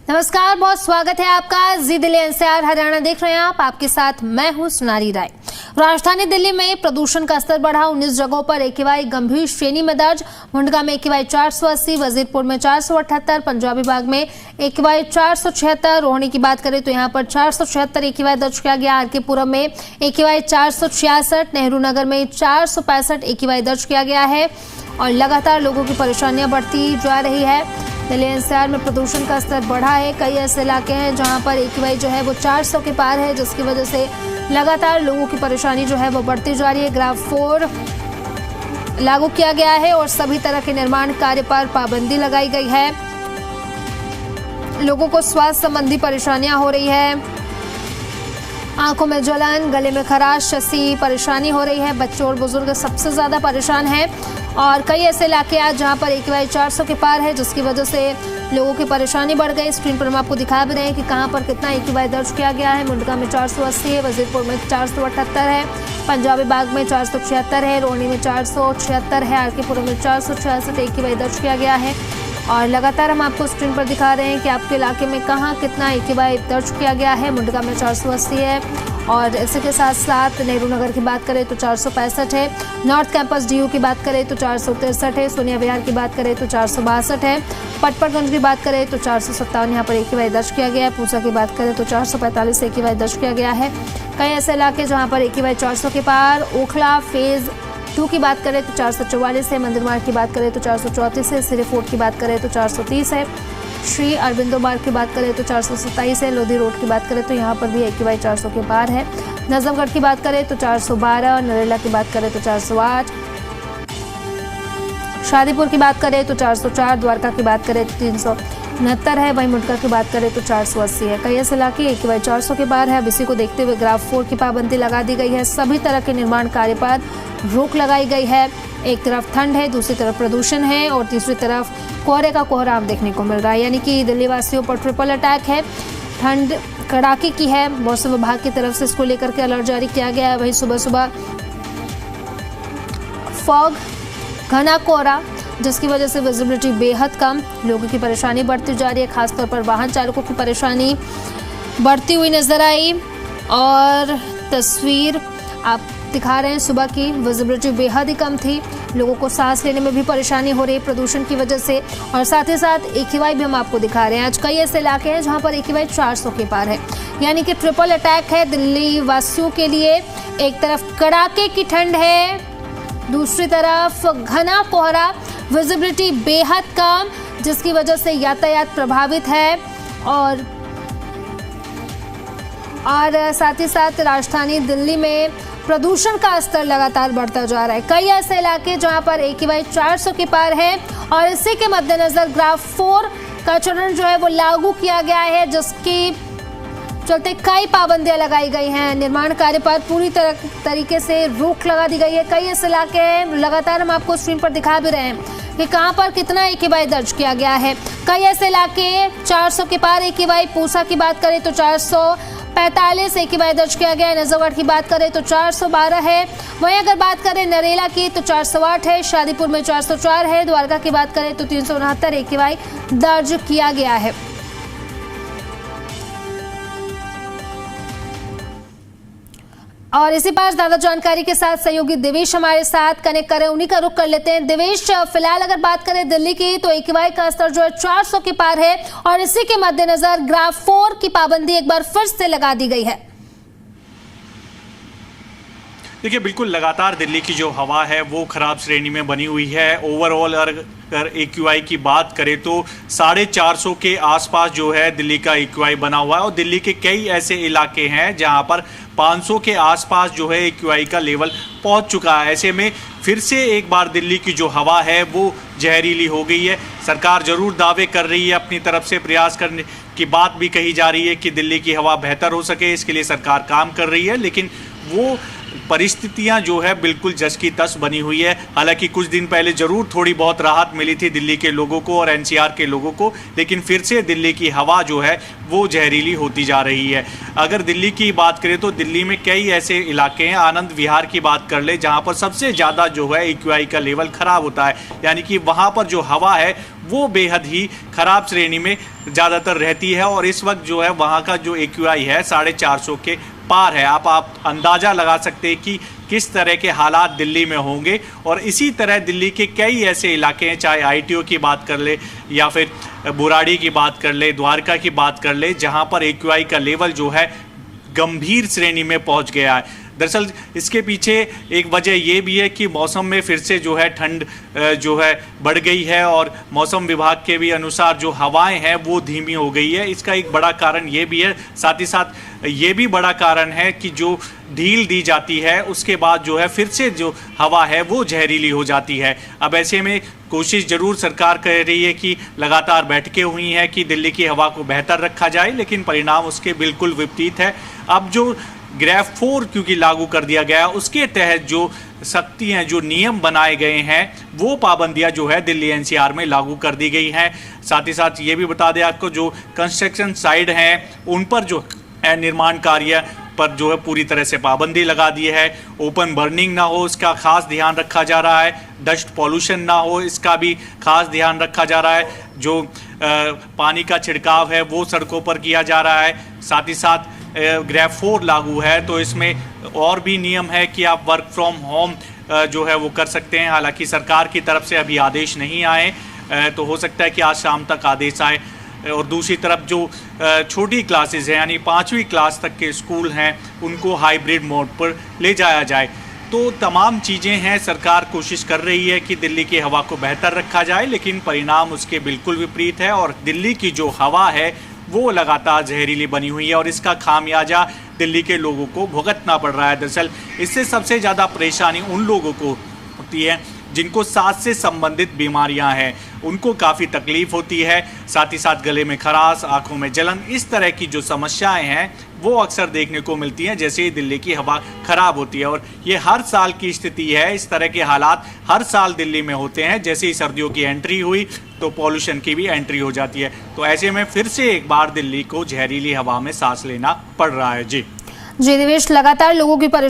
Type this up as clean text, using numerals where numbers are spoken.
नमस्कार, बहुत स्वागत है आपका जी दिल्ली एनसीआर हरियाणा देख रहे हैं आप। आपके साथ मैं हूं सुनारी राय। राजधानी दिल्ली में प्रदूषण का स्तर बढ़ा। 19 जगहों पर AQI गंभीर श्रेणी में दर्ज। मुंडका में AQI 480, वजीरपुर में 478, पंजाबी बाग में AQI 476। रोहिणी की बात करें तो यहाँ पर 476 AQI दर्ज किया गया। आर के पुरम में AQI 466, नेहरू नगर में 465 AQI दर्ज किया गया है और लगातार लोगों की परेशानियां बढ़ती जा रही है। दिल्ली एनसीआर में प्रदूषण का स्तर बढ़ा है। कई ऐसे इलाके हैं जहां पर AQI जो है वो 400 के पार है, जिसकी वजह से लगातार लोगों की परेशानी जो है वो बढ़ती जा रही है। ग्राफ 4 लागू किया गया है और सभी तरह के निर्माण कार्य पर पाबंदी लगाई गई है। लोगों को स्वास्थ्य संबंधी परेशानियां हो रही है। आंखों में जलन, गले में खराश जैसी परेशानी हो रही है। बच्चे और बुजुर्ग सबसे ज्यादा परेशान हैं और कई ऐसे इलाके आज जहां पर AQI 400 के पार है, जिसकी वजह से लोगों की परेशानी बढ़ गई। स्क्रीन पर हम आपको दिखा भी रहे हैं कि कहां पर कितना AQI दर्ज किया गया है। मुंडका में 480 है, वजीरपुर में 478 है, पंजाबी बाग में 476 है, रोहिणी में 476 है, आर के पुरम में 466 AQI दर्ज किया गया है। और लगातार हम आपको स्क्रीन पर दिखा रहे हैं कि आपके इलाके में कहां कितना AQI दर्ज किया गया है। मुंडका में 480 है और इसी के साथ साथ नेहरू नगर की बात करें तो 465 है। नॉर्थ कैंपस DU की बात करें तो 463 है। सोनिया विहार की बात करें तो 462 है। पटपरगंज की बात करें तो 457 यहाँ पर AQI दर्ज किया गया है। पूसा की बात करें तो 445 AQI दर्ज किया गया है। कई ऐसे इलाके जहाँ पर AQI 400 के पार। ओखला फेज 2 की बात करें तो 444 है। मंदिर मार्ग की बात करें तो 434 है। सिरे फोर्ट की बात करें तो 430 है। श्री अरबिंदो मार्ग की बात करें तो 427 है। लोधी रोड की बात करें तो यहाँ पर भी AQI 400 के पार है। नजफगढ़ की बात करें तो 412, नरेला की बात करें तो 408, शादीपुर की बात करें तो 404, द्वारका की बात करें तो 369 है। वहीं मुंडका की बात करें तो 480 है। कई ऐसे इलाके AQI 400 के पार है। अब इसी को देखते हुए ग्राफ 4 की पाबंदी लगा दी गई है। सभी तरह के निर्माण कार्य पर रोक लगाई गई है। एक तरफ ठंड है, दूसरी तरफ प्रदूषण है और तीसरी तरफ कोहरे का कोहराम देखने को मिल रहा है। यानी कि दिल्ली वासियों पर ट्रिपल अटैक है। ठंड कड़ाके की है। मौसम विभाग की तरफ से इसको लेकर के अलर्ट जारी किया गया है। वहीं सुबह सुबह फॉग, घना कोहरा, जिसकी वजह से विजिबिलिटी बेहद कम, लोगों की परेशानी बढ़ती जा रही है। खासतौर पर वाहन चालकों की परेशानी बढ़ती हुई नजर आई और तस्वीर आप दिखा रहे हैं सुबह की। विजिबिलिटी बेहद ही कम थी। लोगों को सांस लेने में भी परेशानी हो रही है प्रदूषण की वजह से। और साथ ही साथ AQI भी हम आपको दिखा रहे हैं। आज कई ऐसे इलाके हैं जहां पर AQI 400 के पार है। यानी कि ट्रिपल अटैक है दिल्ली वासियों के लिए। एक तरफ कड़ाके की ठंड है, दूसरी तरफ घना कोहरा, विजिबिलिटी बेहद कम, जिसकी वजह से यातायात प्रभावित है और साथ ही साथ राजधानी दिल्ली में प्रदूषण का स्तर लगातार बढ़ता जा रहा है। कई ऐसे इलाके जहां पर AQI 400 के पार है और इसी के मद्देनजर ग्राफ 4 का चरण जो है वो लागू किया गया है, जिसकी चलते कई पाबंदियां लगाई गई हैं। निर्माण कार्य पर पूरी तरीके से रोक लगा दी गई है। कई ऐसे इलाके हैं, लगातार हम आपको स्क्रीन पर दिखा भी रहे हैं कि कहां पर कितना AQI दर्ज किया गया है। कई ऐसे इलाके 400 के पार AQI। पूसा की बात करें तो 445 AQI दर्ज किया गया है। नजफगढ़ की बात करें तो 412 है। वहीं अगर बात करें नरेला की तो 408 है। शादीपुर में 404 है। द्वारका की बात करें तो 369 AQI दर्ज किया गया है। और इसी पर ज्यादा जानकारी के साथ सहयोगी देवेश हमारे साथ कनेक्ट करें, उन्हीं का रुख कर लेते हैं। देवेश, फिलहाल अगर बात करें दिल्ली की तो AQI का स्तर जो है 400 के पार है और इसी के मद्देनजर ग्राफ 4 की पाबंदी एक बार फिर से लगा दी गई है। देखिए, बिल्कुल लगातार दिल्ली की जो हवा है वो खराब श्रेणी में बनी हुई है। ओवरऑल अगर AQI की बात करें तो 450 के आसपास जो है दिल्ली का AQI बना हुआ है और दिल्ली के कई ऐसे इलाके हैं जहां पर 500 के आसपास जो है AQI का लेवल पहुंच चुका है। ऐसे में फिर से एक बार दिल्ली की जो हवा है वो जहरीली हो गई है। सरकार जरूर दावे कर रही है, अपनी तरफ से प्रयास करने की बात भी कही जा रही है कि दिल्ली की हवा बेहतर हो सके, इसके लिए सरकार काम कर रही है, लेकिन वो परिस्थितियां जो है बिल्कुल जस की तस बनी हुई है। हालांकि कुछ दिन पहले जरूर थोड़ी बहुत राहत मिली थी दिल्ली के लोगों को और NCR के लोगों को, लेकिन फिर से दिल्ली की हवा जो है वो जहरीली होती जा रही है। अगर दिल्ली की बात करें तो दिल्ली में कई ऐसे इलाके हैं, आनंद विहार की बात कर ले, जहां पर सबसे ज़्यादा जो है AQI का लेवल ख़राब होता है। यानी कि वहां पर जो हवा है वो बेहद ही खराब श्रेणी में ज़्यादातर रहती है। और इस वक्त जो है वहाँ का जो AQI है 450 के पार है। आप अंदाज़ा लगा सकते हैं कि किस तरह के हालात दिल्ली में होंगे। और इसी तरह दिल्ली के कई ऐसे इलाके हैं, चाहे ITO की बात कर ले या फिर बुराड़ी की बात कर ले, द्वारका की बात कर ले, जहाँ पर AQI का लेवल जो है गंभीर श्रेणी में पहुँच गया है। दरअसल इसके पीछे एक वजह ये भी है कि मौसम में फिर से जो है ठंड जो है बढ़ गई है और मौसम विभाग के भी अनुसार जो हवाएं हैं वो धीमी हो गई है। इसका एक बड़ा कारण ये भी है, साथ ही साथ ये भी बड़ा कारण है कि जो ढील दी जाती है उसके बाद जो है फिर से जो हवा है वो जहरीली हो जाती है। अब ऐसे में कोशिश ज़रूर सरकार कर रही है कि लगातार बैठकें हुई हैं कि दिल्ली की हवा को बेहतर रखा जाए, लेकिन परिणाम उसके बिल्कुल विपरीत है। अब जो ग्रेफ 4 क्योंकि लागू कर दिया गया, उसके तहत जो सख्ती हैं, जो नियम बनाए गए हैं, वो पाबंदियां जो है दिल्ली NCR में लागू कर दी गई हैं। साथ ही साथ ये भी बता दें आपको, जो कंस्ट्रक्शन साइट हैं उन पर जो है निर्माण कार्य पर जो है पूरी तरह से पाबंदी लगा दी है। ओपन बर्निंग ना हो, इसका खास ध्यान रखा जा रहा है। डस्ट पॉल्यूशन ना हो, इसका भी खास ध्यान रखा जा रहा है। जो पानी का छिड़काव है वो सड़कों पर किया जा रहा है। साथ ही साथ ग्रेफ 4 लागू है तो इसमें और भी नियम है कि आप वर्क फ्रॉम होम जो है वो कर सकते हैं। हालांकि सरकार की तरफ से अभी आदेश नहीं आए, तो हो सकता है कि आज शाम तक आदेश आए। और दूसरी तरफ जो छोटी क्लासेस हैं, यानी 5वीं क्लास तक के स्कूल हैं, उनको हाइब्रिड मोड पर ले जाया जाए। तो तमाम चीज़ें हैं, सरकार कोशिश कर रही है कि दिल्ली की हवा को बेहतर रखा जाए, लेकिन परिणाम उसके बिल्कुल विपरीत है। और दिल्ली की जो हवा है वो लगातार जहरीली बनी हुई है और इसका खामियाजा दिल्ली के लोगों को भुगतना पड़ रहा है। दरअसल इससे सबसे ज़्यादा परेशानी उन लोगों को होती है जिनको सांस से संबंधित बीमारियां हैं, उनको काफ़ी तकलीफ होती है। साथ ही साथ गले में खराश, आंखों में जलन, इस तरह की जो समस्याएं हैं वो अक्सर देखने को मिलती हैं जैसे ही दिल्ली की हवा खराब होती है। और ये हर साल की स्थिति है, इस तरह के हालात हर साल दिल्ली में होते हैं। जैसे ही सर्दियों की एंट्री हुई तो पॉल्यूशन की भी एंट्री हो जाती है। तो ऐसे में फिर से एक बार दिल्ली को जहरीली हवा में सांस लेना पड़ रहा है। जी देवेश, लगातार लोगों की परेशानी